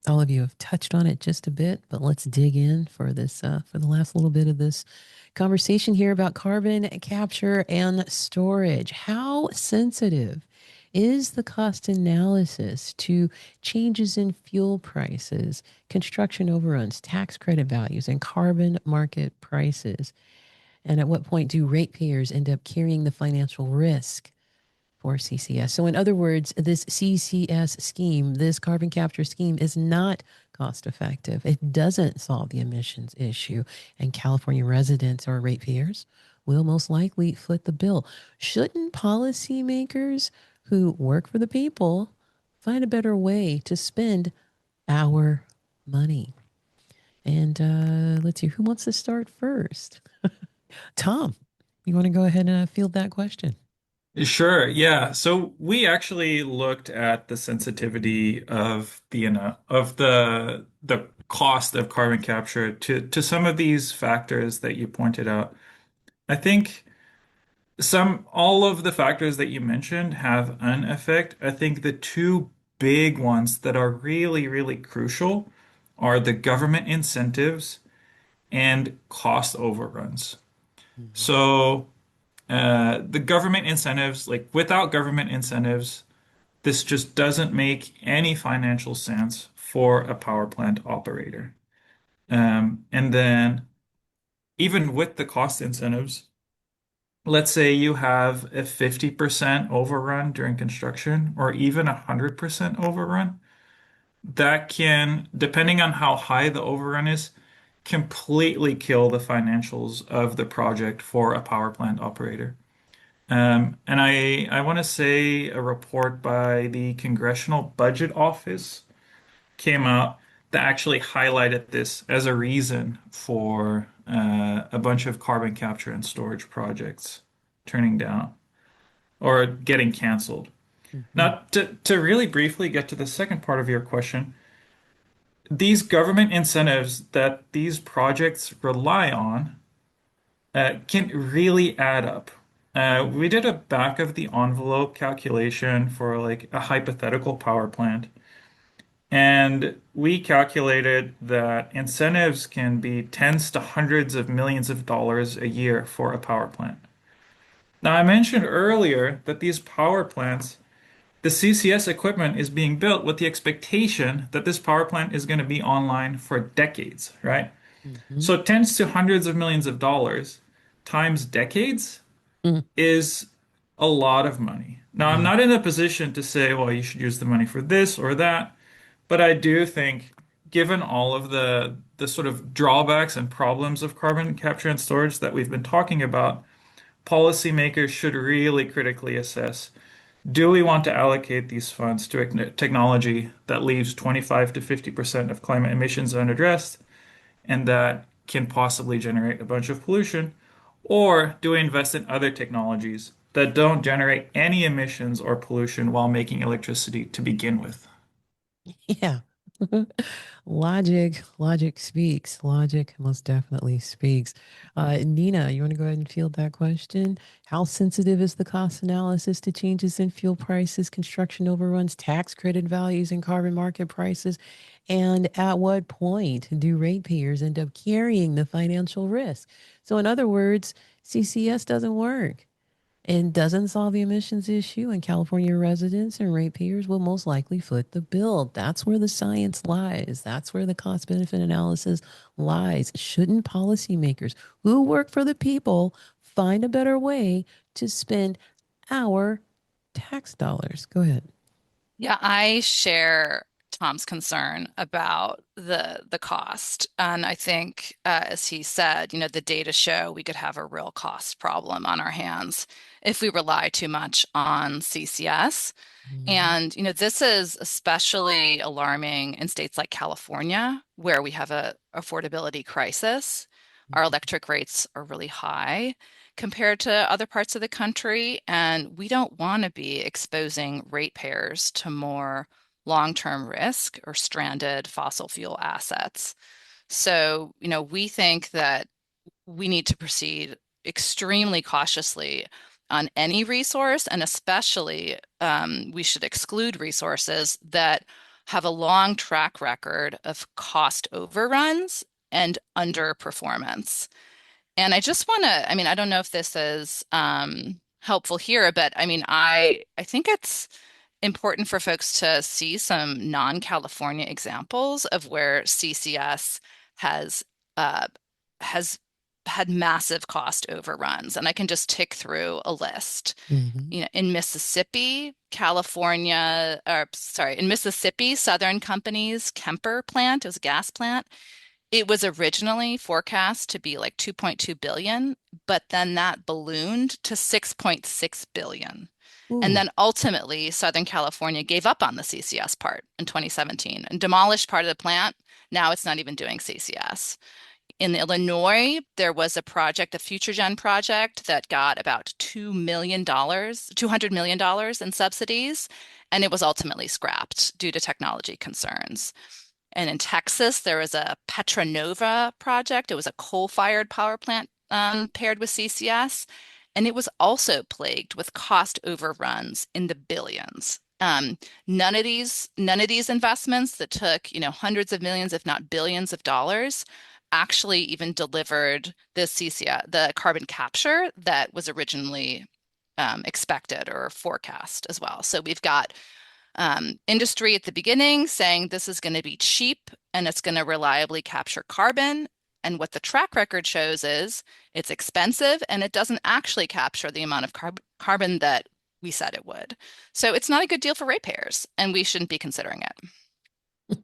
all of you have touched on it just a bit, but let's dig in for this for the last little bit of this conversation here about carbon capture and storage. How sensitive is the cost analysis to changes in fuel prices, construction overruns, tax credit values, and carbon market prices? And at what point do ratepayers end up carrying the financial risk for CCS? So, in other words, this CCS scheme, this carbon capture scheme, is not cost effective. It doesn't solve the emissions issue, and California residents or ratepayers will most likely foot the bill. Shouldn't policymakers who work for the people find a better way to spend our money? And let's see, who wants to start first? Tom, you want to go ahead and field that question? Sure, yeah. So we actually looked at the sensitivity of the cost of carbon capture to some of these factors that you pointed out. I think some all of the factors that you mentioned have an effect. I think the two big ones that are really, really crucial are the government incentives and cost overruns. Mhm. So the government incentives, like without government incentives, this just doesn't make any financial sense for a power plant operator. And then even with the cost incentives, let's say you have a 50% overrun during construction or even a 100% overrun, that can, depending on how high the overrun is, completely kill the financials of the project for a power plant operator. And I want to say a report by the Congressional Budget Office came out that actually highlighted this as a reason for a bunch of carbon capture and storage projects turning down or getting canceled. Mhm. Now, to really briefly get to the second part of your question, these government incentives that these projects rely on can really add up. We did a back of the envelope calculation for like a hypothetical power plant, and we calculated that incentives can be tens to hundreds of millions of dollars a year for a power plant. Now, I mentioned earlier that these power plants, the CCS equipment is being built with the expectation that this power plant is going to be online for decades, right? Mhm. So tens to hundreds of millions of dollars times decades Mm. is a lot of money. Now, I'm Yeah. not in a position to say, well, you should use the money for this or that, but I do think, given all of the sort of drawbacks and problems of carbon capture and storage that we've been talking about, policymakers should really critically assess, do we want to allocate these funds to technology that leaves 25 to 50% of climate emissions unaddressed and that can possibly generate a bunch of pollution? Or do we invest in other technologies that don't generate any emissions or pollution while making electricity to begin with? Yeah. Logic speaks. Logic most definitely speaks. Nina, you want to go ahead and field that question? How sensitive is the cost analysis to changes in fuel prices, construction overruns, tax credit values, and carbon market prices? And at what point do ratepayers end up carrying the financial risk? So, in other words, CCS doesn't work and doesn't solve the emissions issue, and California residents and ratepayers will most likely foot the bill. That's where the science lies. That's where the cost benefit analysis lies. Shouldn't policymakers who work for the people find a better way to spend our tax dollars? Go ahead. Yeah, I share Tom's concern about the cost. And I think, as he said, the data show we could have a real cost problem on our hands if we rely too much on CCS. Mhm. And, this is especially alarming in states like California, where we have a affordability crisis. Our electric rates are really high compared to other parts of the country, and we don't want to be exposing ratepayers to more long-term risk or stranded fossil fuel assets. So, we think that we need to proceed extremely cautiously on any resource, and especially we should exclude resources that have a long track record of cost overruns and underperformance. And I just want to, I don't know if this is helpful here, but I think it's important for folks to see some non-California examples of where CCS has uh, has had massive cost overruns. And I can just tick through a list. Mhm. In Mississippi, California, or sorry, in Mississippi, Southern Company's Kemper plant, it was a gas plant. It was originally forecast to be like 2.2 billion, but then that ballooned to 6.6 billion. And Ooh. then ultimately, Southern California gave up on the CCS part in 2017 and demolished part of the plant. Now it's not even doing CCS. In Illinois, there was a project, a Future Gen project that got about $200 million in subsidies, and it was ultimately scrapped due to technology concerns. And in Texas, there was a Petronova project. It was a coal-fired power plant paired with CCS, and it was also plagued with cost overruns in the billions. None of these investments that took, hundreds of millions, if not billions of dollars, actually even delivered the CCS, the carbon capture that was originally expected or forecast as well. So we've got industry at the beginning saying this is going to be cheap and it's going to reliably capture carbon. And what the track record shows is it's expensive and it doesn't actually capture the amount of carbon that we said it would. So it's not a good deal for ratepayers, and we shouldn't be considering it.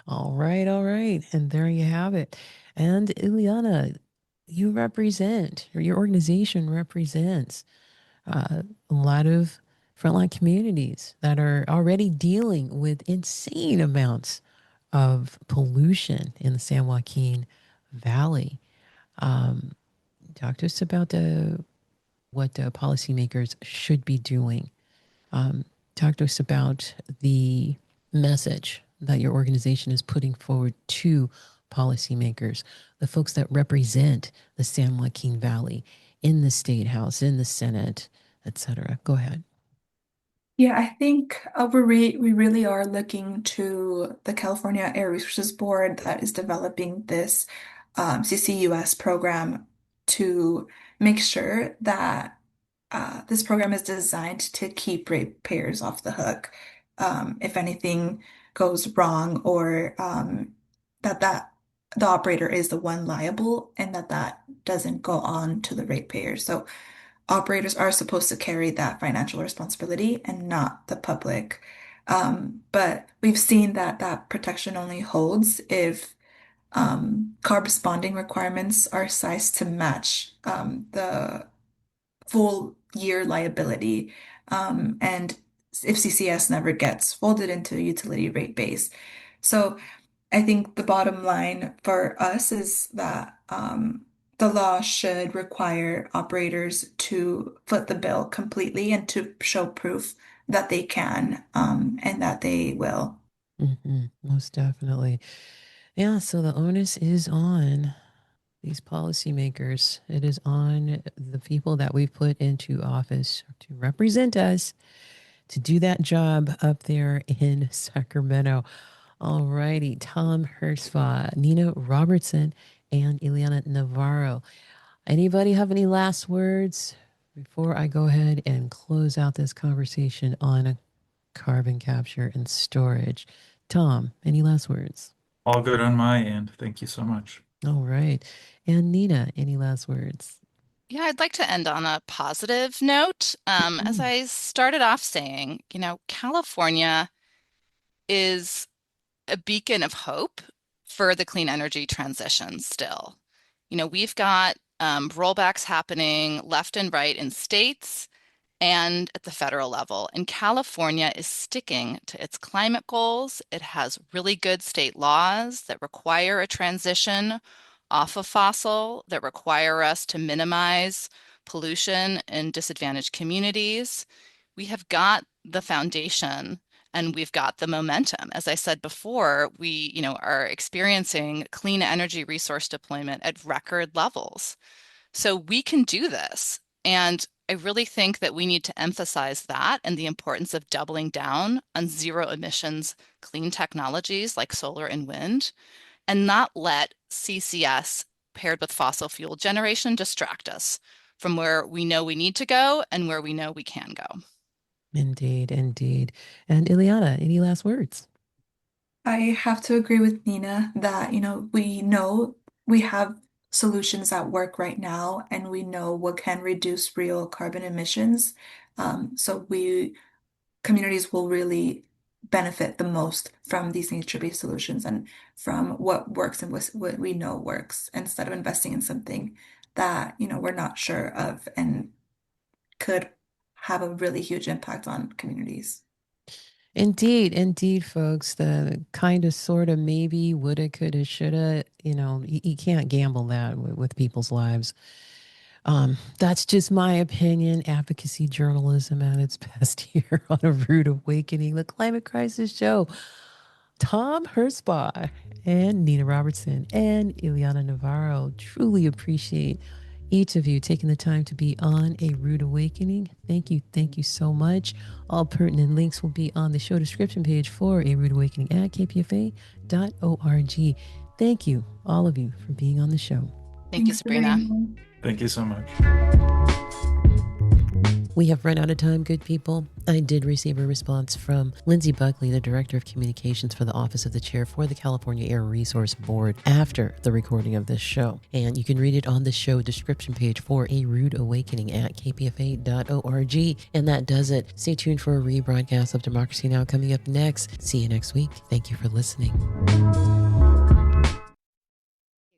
All right, all right. And there you have it. And Ileana, you represent, or your organization represents, a lot of frontline communities that are already dealing with insane amounts of pollution in the San Joaquin Valley. Um, Talk to us about what policymakers should be doing. Um, Talk to us about the message that your organization is putting forward to policymakers, the folks that represent the San Joaquin Valley in the State House, in the Senate, etc. Go ahead. Yeah, I think we really are looking to the California Air Resources Board that is developing this CCUS program to make sure that this program is designed to keep ratepayers off the hook if anything goes wrong, or that the operator is the one liable, and that doesn't go on to the ratepayers. So operators are supposed to carry that financial responsibility and not the public. But we've seen that that protection only holds if CARB bonding requirements are sized to match the full year liability. And if CCS never gets folded into a utility rate base. So I think the bottom line for us is that the law should require operators to foot the bill completely and to show proof that they can and that they will. Most definitely. Yeah, so the onus is on these policymakers. It is on the people that we've put into office to represent us to do that job up there in Sacramento. All righty, Tom Hersfaw, Nina Robertson, and Ileana Navarro. Anybody have any last words before I go ahead and close out this conversation on carbon capture and storage? Tom, any last words? All good on my end. Thank you so much. All right. And Nina, any last words? Yeah, I'd like to end on a positive note. As I started off saying, California is a beacon of hope for the clean energy transition still. We've got rollbacks happening left and right in states and at the federal level. And California is sticking to its climate goals. It has really good state laws that require a transition off of fossil, that require us to minimize pollution in disadvantaged communities. We have got the foundation and we've got the momentum. As I said before, we, are experiencing clean energy resource deployment at record levels. So we can do this. And I really think that we need to emphasize that and the importance of doubling down on zero emissions clean technologies like solar and wind, and not let CCS paired with fossil fuel generation distract us from where we know we need to go and where we know we can go. Indeed, indeed. And Ileana, any last words? I have to agree with Nina that, we know we have solutions that work right now, and we know what can reduce real carbon emissions. So communities will really benefit the most from these nature-based solutions and from what works and what we know works, instead of investing in something that, we're not sure of and could have a really huge impact on communities. Indeed, folks. The kind of, sort of, maybe, woulda, coulda, shoulda, you can't gamble that with people's lives. That's just my opinion. Advocacy journalism at its best here on A Rude Awakening, the Climate Crisis Show. Tom Hersbaugh and Nina Robertson and Ileana Navarro, truly appreciate each of you taking the time to be on A Rude Awakening. Thank you so much. All pertinent links will be on the show description page for A Rude Awakening at kpfa.org. Thank you, all of you, for being on the show. Thank you, Sabrina. Thank you so much. We have run out of time, good people. I did receive a response from Lindsay Buckley, the Director of Communications for the Office of the Chair for the California Air Resource Board, after the recording of this show. And you can read it on the show description page for A Rude Awakening at kpfa.org. And that does it. Stay tuned for a rebroadcast of Democracy Now! Coming up next. See you next week. Thank you for listening.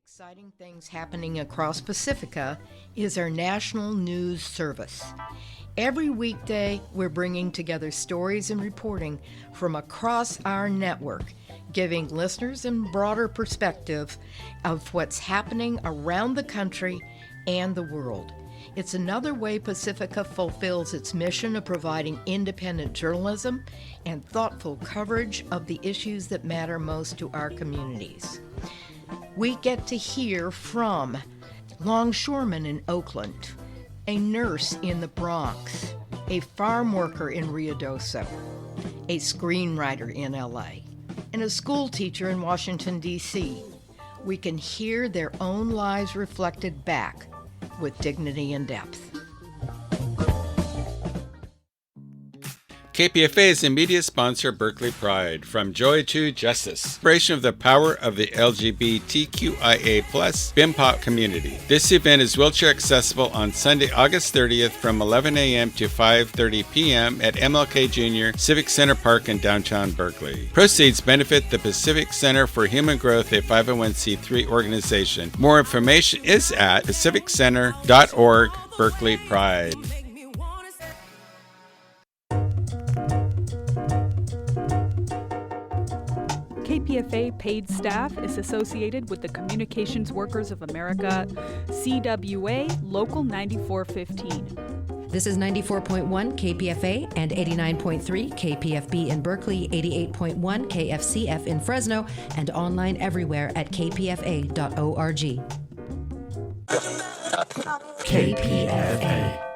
Exciting things happening across Pacifica is our national news service. Every weekday, we're bringing together stories and reporting from across our network, giving listeners a broader perspective of what's happening around the country and the world. It's another way Pacifica fulfills its mission of providing independent journalism and thoughtful coverage of the issues that matter most to our communities. We get to hear from longshoremen in Oakland, a nurse in the Bronx, a farm worker in Ruidoso, a screenwriter in LA, and a school teacher in Washington, D.C. We can hear their own lives reflected back with dignity and depth. KPFA is immediate sponsor Berkeley Pride, From Joy to Justice, celebration of the power of the LGBTQIA+ BIPOC community. This event is wheelchair accessible on Sunday, August 30th from 11 a.m. to 5:30 p.m. at MLK Jr. Civic Center Park in downtown Berkeley. Proceeds benefit the Pacific Center for Human Growth, a 501c3 organization. More information is at pacificcenter.org. Berkeley Pride. KPFA paid staff is associated with the Communications Workers of America, CWA Local 9415. This is 94.1 KPFA and 89.3 KPFB in Berkeley, 88.1 KFCF in Fresno, and online everywhere at kpfa.org. KPFA.